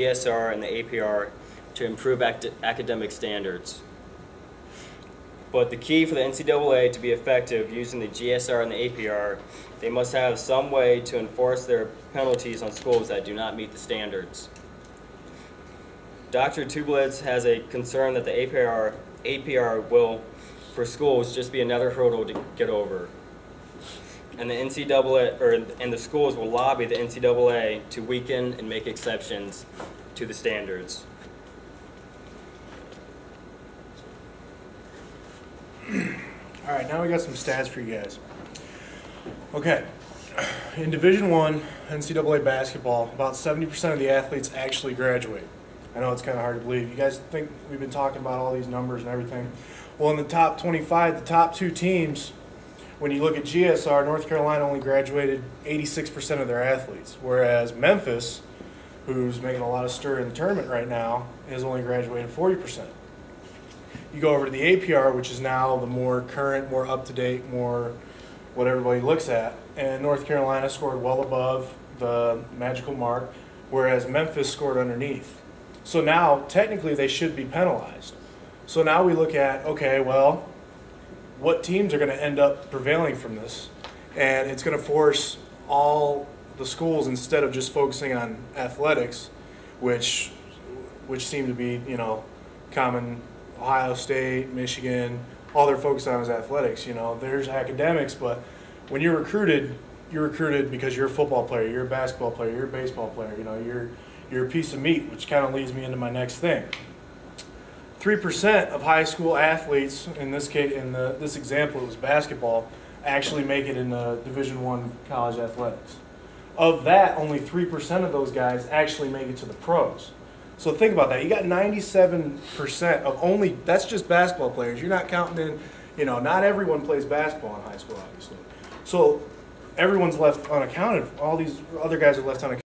GSR and the APR to improve academic standards. But the key for the NCAA to be effective using the GSR and the APR, they must have some way to enforce their penalties on schools that do not meet the standards. Dr. Tublitz has a concern that the APR will, for schools, just be another hurdle to get over. And the NCAA, and the schools will lobby the NCAA to weaken and make exceptions to the standards. All right, now we got some stats for you guys. Okay, in Division I NCAA basketball, about 70% of the athletes actually graduate. I know it's kind of hard to believe. You guys think we've been talking about all these numbers and everything. Well, in the top 25, the top two teams, when you look at GSR, North Carolina only graduated 86% of their athletes, whereas Memphis, who's making a lot of stir in the tournament right now, has only graduated 40%. You go over to the APR, which is now the more current, more up-to-date, more what everybody looks at, and North Carolina scored well above the magical mark, whereas Memphis scored underneath. So now, technically, they should be penalized. So now we look at, okay, well, what teams are going to end up prevailing from this? And it's going to force all the schools, instead of just focusing on athletics, which seem to be, common. Ohio State, Michigan, all they're focused on is athletics. There's academics, but when you're recruited because you're a football player, you're a basketball player, you're a baseball player. You're a piece of meat, which kind of leads me into my next thing. 3% of high school athletes, in this case, this example, it was basketball, actually make it in the Division I college athletics. Of that, only 3% of those guys actually make it to the pros. So think about that. You got 97% of only, that's just basketball players. You're not counting in, not everyone plays basketball in high school, obviously. So everyone's left unaccounted. All these other guys are left unaccounted.